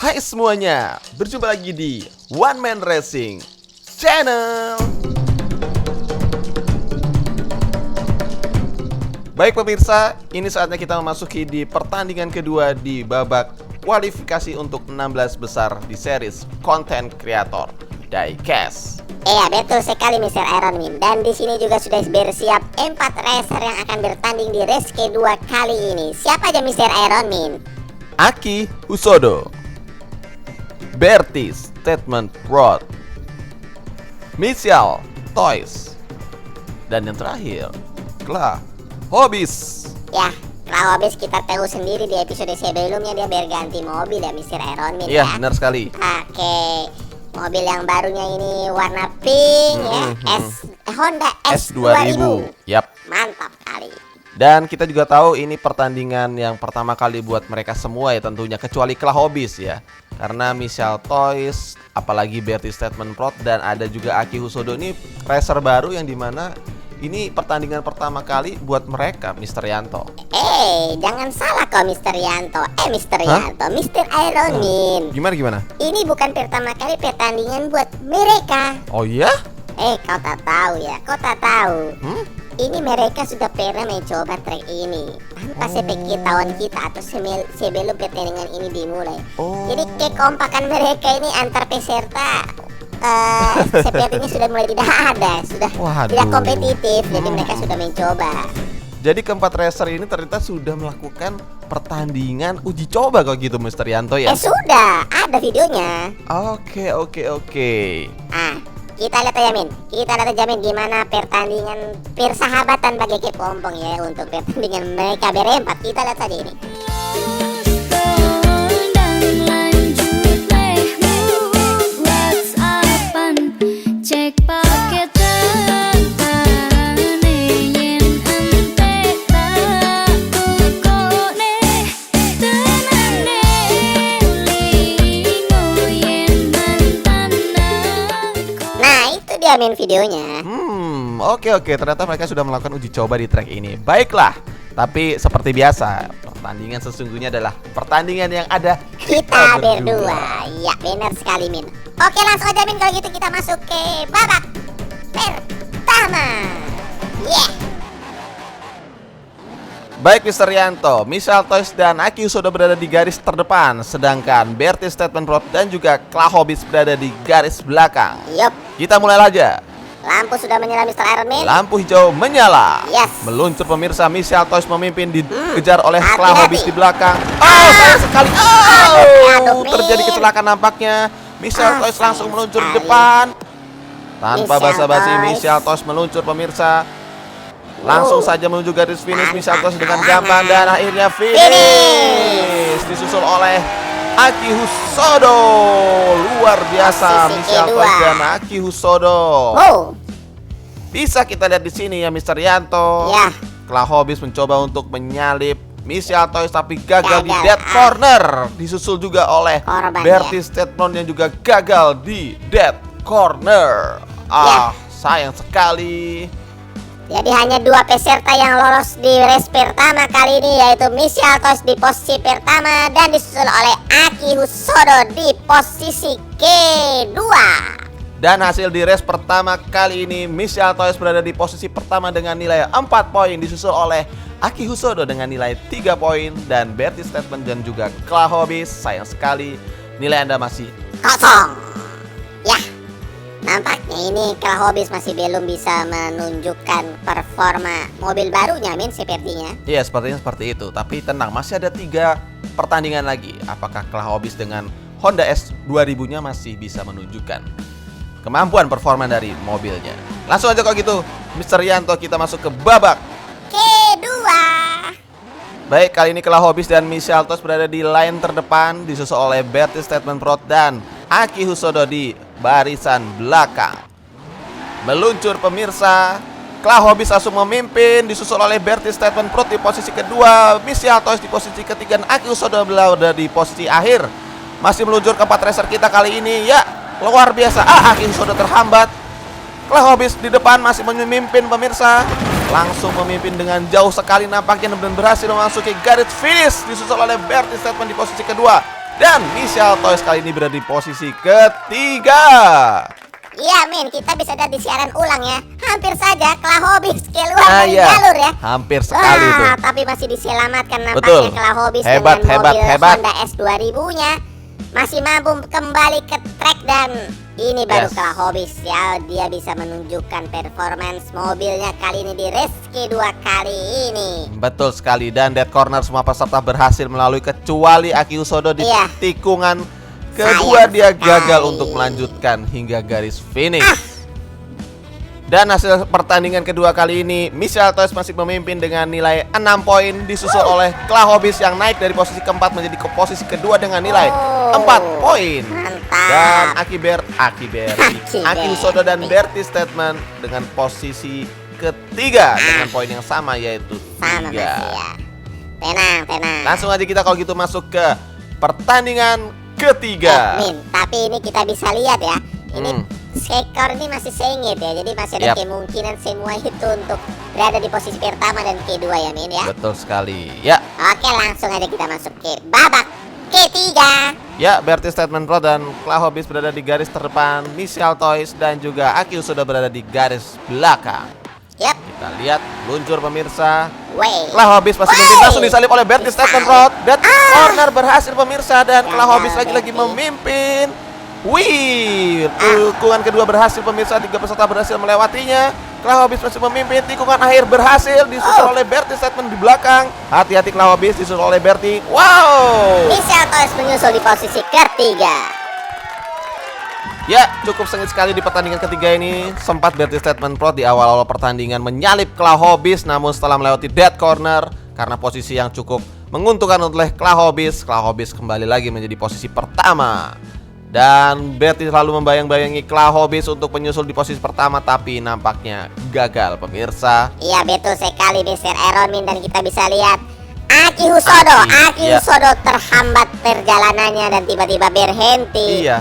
Hai semuanya, berjumpa lagi di One Man Racing Channel. Baik pemirsa, ini saatnya kita memasuki di pertandingan kedua di babak kualifikasi untuk 16 besar di series Content Creator Diecast. Iya betul sekali Mr. Iron Man. Dan di sini juga sudah bersiap 4 racer yang akan bertanding di race kedua kali ini. Siapa aja Mr. Iron Man? Aki Husodo, Bertie Statement Prod, Michelle Toys, dan yang terakhir Kla Hobis. Ya, kalau habis kita tahu sendiri di episode sebelumnya dia berganti mobil ya Mr. Iron Man Iya, ya. benar sekali. Oke, mobil yang barunya ini warna pink ya, Honda S2000. Yap. Mantap kali. Dan kita juga tahu ini pertandingan yang pertama kali buat mereka semua ya tentunya, kecuali Kla Hobis ya. Karena Michelle Toys, apalagi Bertie Statement Prod, dan ada juga Aki Husodo, ini racer baru yang dimana ini pertandingan pertama kali buat mereka, Mr. Yanto. Jangan salah kok Mr. Yanto. Mr. Yanto, Mr. Iron Man. Gimana? Ini bukan pertama kali pertandingan buat mereka. Oh iya? Kau tak tahu ya, kau tak tahu. Ini mereka sudah pernah mencoba track ini tanpa sepengetahuan kita atau sebelum pertandingan ini dimulai. Jadi kekompakan mereka ini antar peserta sepertinya sudah mulai tidak ada, sudah tidak kompetitif. Jadi mereka sudah mencoba. Jadi keempat racer ini ternyata sudah melakukan pertandingan uji coba kok gitu Mr. Yanto ya? Sudah, ada videonya. Oke. Kita lihat aja Min. Kita lihat aja Min gimana pertandingan persahabatan bagi kepompong ya untuk pertandingan mereka berempat. Kita lihat saja ini. Main videonya. Oke. Ternyata mereka sudah melakukan uji coba di track ini. Baiklah. Tapi seperti biasa, pertandingan sesungguhnya adalah pertandingan yang ada kita berdua. Ya, benar sekali Min. Oke, langsung aja Min, kalau gitu kita masuk ke babak pertama. Baik Mr. Yanto, Michelle Toys dan Aki Husodo berada di garis terdepan, sedangkan Bertie Statement Prod dan juga Kla Hobis berada di garis belakang. Yup. Kita mulai aja. Lampu sudah menyala Mr. Iron Man. Lampu hijau menyala. Yes. Meluncur pemirsa, Michelle Toys memimpin, dikejar oleh Kla Hobis di belakang. Sayang sekali. Terjadi kecelakaan nampaknya. Michelle Toys langsung meluncur di depan. Tanpa basa-basi, Michelle Toys meluncur pemirsa. Langsung saja menuju garis finish Michelle Toys dengan gampang dan akhirnya finish. Disusul oleh Aki Husodo. Luar biasa Michelle Toys dan Aki Husodo. Bisa kita lihat di sini ya Mr. Yanto. Ya. Kla Hobis mencoba untuk menyalip Michelle Toys tapi gagal di dead corner. Disusul juga oleh Bertie Statement yang juga gagal di dead corner. Sayang sekali. Jadi hanya 2 peserta yang lolos di race pertama kali ini, yaitu Michelle Toys di posisi pertama dan disusul oleh Aki Husodo di posisi kedua. Dan hasil di race pertama kali ini, Michelle Toys berada di posisi pertama dengan nilai 4 poin, disusul oleh Aki Husodo dengan nilai 3 poin, dan Bertie Statement dan juga Kla Hobis, sayang sekali nilai Anda masih kosong. Ya, nampaknya ini Kla Hobis masih belum bisa menunjukkan performa mobil barunya Min sepertinya. Iya, sepertinya seperti itu. Tapi tenang, masih ada 3 pertandingan lagi. Apakah Kla Hobis dengan Honda S2000-nya masih bisa menunjukkan kemampuan performa dari mobilnya? Langsung aja kok gitu, Mr. Yanto, kita masuk ke babak kedua. Baik, kali ini Kla Hobis dan Michelle Toys berada di line terdepan, disusul oleh Bertie Statement Prod dan Aki Husodo di barisan belakang. Meluncur pemirsa, Kla Hobis langsung memimpin, disusul oleh Bertie Statement Prod di posisi kedua, Michelle Toys di posisi ketiga, dan Aki Husodo berada di posisi akhir. Masih meluncur keempat racer kita kali ini. Ya, luar biasa. Aki Husodo terhambat. Kla Hobis di depan masih memimpin pemirsa. Langsung memimpin dengan jauh sekali nampaknya dan berhasil memasuki garis finish. Disusul oleh Bertie Statement di posisi kedua. Dan Michelle Toys kali ini berada di posisi ketiga. Iya Min, kita bisa lihat di siaran ulang ya. Hampir saja Klahobis keluar dari iya. jalur ya. Hampir sekali tuh. Tapi masih diselamatkan nampaknya. Betul. Klahobis Hebat, dengan hebat, mobil hebat. Honda S2000-nya masih mampu kembali ke track, dan ini baru Yes. Klahobis ya. Dia bisa menunjukkan performance mobilnya kali ini di race kedua kali ini. Betul sekali, dan dead corner semua peserta berhasil melalui kecuali Aki Husodo di Iya. tikungan kedua. Sayang Dia gagal sekali. untuk melanjutkan hingga garis finish. Dan hasil pertandingan kedua kali ini, Michelle Toys masih memimpin dengan nilai 6 poin, disusul oleh Klahobis yang naik dari posisi keempat menjadi ke posisi kedua dengan nilai 4 poin. Mantap. Dan Aki Husodo dan Berti. Berti Statement dengan posisi ketiga dengan poin yang sama, yaitu Sama 3. masih ya. Tenang. Langsung aja kita kalau gitu masuk ke pertandingan ketiga. Min, tapi ini kita bisa lihat ya. Ini skor ini masih sengit ya. Jadi masih ada Yap. kemungkinan semua itu untuk berada di posisi pertama dan kedua ya Min ya. Betul sekali. Ya, Oke, langsung aja kita masuk ke babak ketiga. ya, Berti Statement Pro dan Klahobis berada di garis terdepan, Michelle Toys dan juga Aki sudah berada di garis belakang. Yap. Kita lihat luncur pemirsa. Wey. Klahobis masih memimpin, langsung disalip oleh Berti Statement Pro. Dead corner berhasil pemirsa, dan Klahobis lagi-lagi memimpin. Wih, tikungan kedua berhasil pemirsa, 3 peserta berhasil melewatinya. Klahobis masih memimpin, tikungan akhir berhasil, disusul oleh Berti Statement di belakang. Hati-hati Klahobis, disusul oleh Berti. Wow. Michelle Toys menyusul di posisi ketiga. Ya, cukup sengit sekali di pertandingan ketiga ini. Sempat Berti Statement Pro di awal-awal pertandingan menyalip Klahobis, namun setelah melewati dead corner karena posisi yang cukup menguntungkan oleh Klahobis, Klahobis kembali lagi menjadi posisi pertama. Dan Berti selalu membayang-bayangi Klahobis untuk menyusul di posisi pertama, tapi nampaknya gagal pemirsa. Iya betul sekali Mr. Eronmin, dan kita bisa lihat Aki Husodo terhambat perjalanannya dan tiba-tiba berhenti. Iya.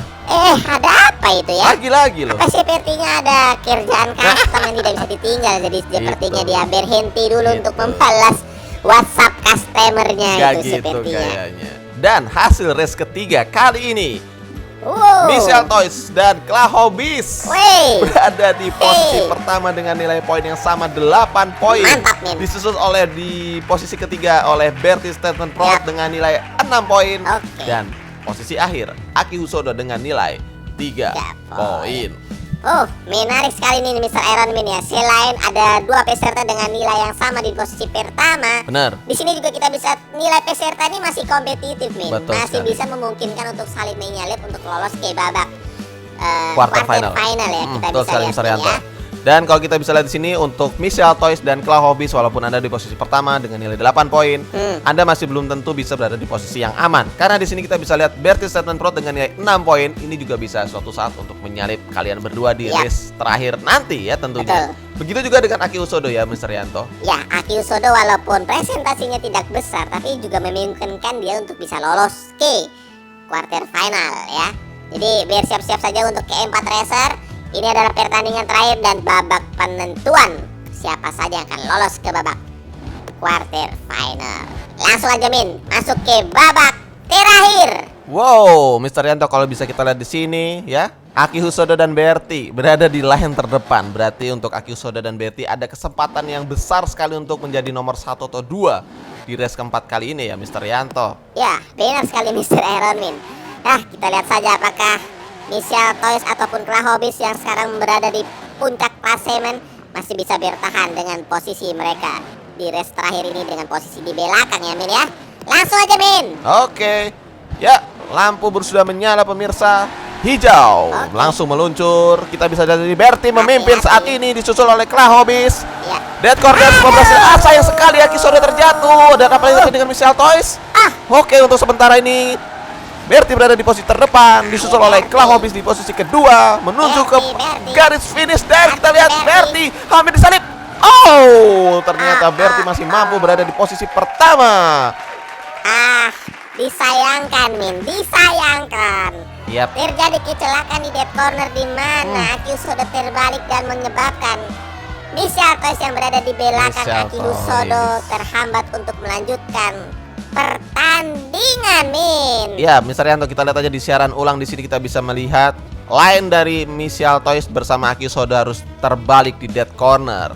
Ada apa itu ya? Lagi-lagi loh. Apa sepertinya ada kerjaan custom yang tidak bisa ditinggal. Jadi sepertinya dia berhenti dulu Gitu. untuk membalas WhatsApp customernya Gak itu gitu sepertinya. kayaknya. Dan hasil race ketiga kali ini, Wow. Michelle Toys dan Klahobis Wey. berada di posisi Hey. pertama dengan nilai poin yang sama 8 poin. Mantap, Min. Disusul oleh di posisi ketiga oleh Berti Statement Pro Yap. dengan nilai 6 poin. Oke. Dan posisi akhir Aki Husodo dengan nilai 3 poin. Menarik sekali nih Mr. Ironman ya. Selain ada 2 peserta dengan nilai yang sama di posisi pertama, Benar. di sini juga kita bisa nilai peserta ini masih kompetitif, Min. Betul Masih sekali. bisa memungkinkan untuk saling menyalip untuk lolos ke babak Quarter final. ya. Kita Betul bisa sekali, lihat Mr. nih Yanto. ya. Dan kalau kita bisa lihat di sini untuk Michelle Toys dan Klahobis, walaupun Anda di posisi pertama dengan nilai 8 poin, Anda masih belum tentu bisa berada di posisi yang aman. Karena di sini kita bisa lihat Berti Statement Pro dengan nilai 6 poin, ini juga bisa suatu saat untuk menyalip kalian berdua di Yap. race terakhir nanti ya tentunya. Betul. Begitu juga dengan Aki Husodo ya, Mr. Yanto. Ya, Aki Husodo walaupun presentasinya tidak besar, tapi juga memungkinkan dia untuk bisa lolos ke quarter final ya. Jadi bersiap-siap saja untuk keempat racer. Ini adalah pertandingan terakhir dan babak penentuan siapa saja yang akan lolos ke babak quarter final. Langsung aja Min, masuk ke babak terakhir. Wow, Mr. Yanto, kalau bisa kita lihat di sini ya, Aki Husodo dan Berti berada di line terdepan. Berarti untuk Aki Husodo dan Berti ada kesempatan yang besar sekali untuk menjadi nomor 1 atau 2 di race keempat kali ini ya, Mr. Yanto. Ya, benar sekali Mr. Ironman. Kita lihat saja apakah Michelle Toys ataupun Klahobis yang sekarang berada di puncak klasemen masih bisa bertahan dengan posisi mereka di race terakhir ini dengan posisi di belakang ya Min ya. Langsung aja Min. Oke. Ya, lampu sudah menyala pemirsa. Hijau langsung meluncur. Kita bisa lihat di Berti memimpin saat ini, disusul oleh Klahobis. Ya. Dead corner semua berhasil. Sayang sekali Aki Husodo terjatuh. Dan apa yang terjadi dengan Michelle Toys? Oke, untuk sementara ini Berti berada di posisi terdepan, disusul oleh Klahobis di posisi kedua, menuju ke garis finish. Dan kita lihat Berti hampir disalip. Ternyata Berti masih mampu berada di posisi pertama. Disayangkan Min, disayangkan. Yap. Terjadi kecelakaan di dead corner di mana Aki Husodo terbalik dan menyebabkan Michelle Toys yang berada di belakang Michelle Aki Husodo Toys terhambat untuk melanjutkan pertandingan, Min. Ya, Mr. Yanto, kita lihat aja di siaran ulang. Di sini kita bisa melihat line dari Michelle Toys bersama Aki Husodo harus terbalik di dead corner.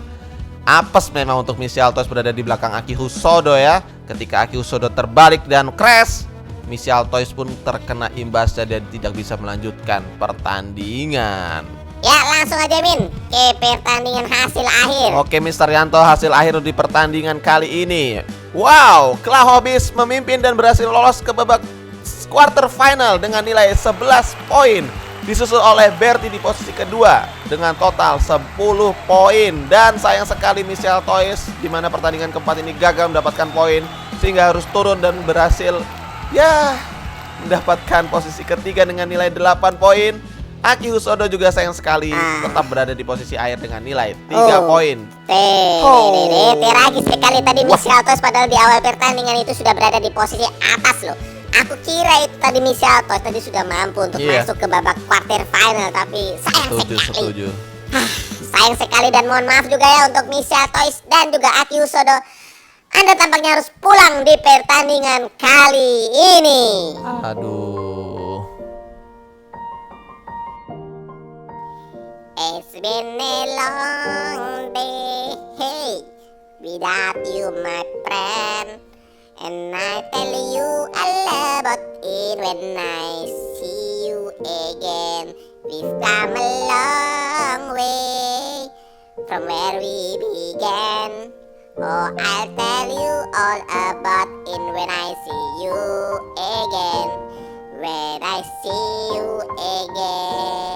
Apes memang untuk Michelle Toys berada di belakang Aki Husodo ya. Ketika Aki Husodo terbalik dan crash, Michelle Toys pun terkena imbasnya dan tidak bisa melanjutkan pertandingan. Ya, langsung aja, Min, ke pertandingan hasil akhir. Oke, Mr. Yanto, hasil akhir di pertandingan kali ini. Wow, Klahobis memimpin dan berhasil lolos ke babak quarter final dengan nilai 11 poin. Disusul oleh Bertie di posisi kedua dengan total 10 poin. Dan sayang sekali Michelle Toys di mana pertandingan keempat ini gagal mendapatkan poin sehingga harus turun dan berhasil mendapatkan posisi ketiga dengan nilai 8 poin. Aki Husodo juga sayang sekali tetap berada di posisi akhir dengan nilai 3 poin. Tragis sekali tadi Michelle Toys, padahal di awal pertandingan itu sudah berada di posisi atas loh. Aku kira itu tadi Michelle Toys tadi sudah mampu untuk masuk ke babak quarter final, tapi sayang sekali. Setuju. Sayang sekali, dan mohon maaf juga ya untuk Michelle Toys dan juga Aki Husodo. Anda tampaknya harus pulang di pertandingan kali ini. Aduh. It's been a long day, hey, without you, my friend. And I tell you all about it when I see you again. We've come a long way from where we began. Oh, I'll tell you all about it when I see you again. When I see you again.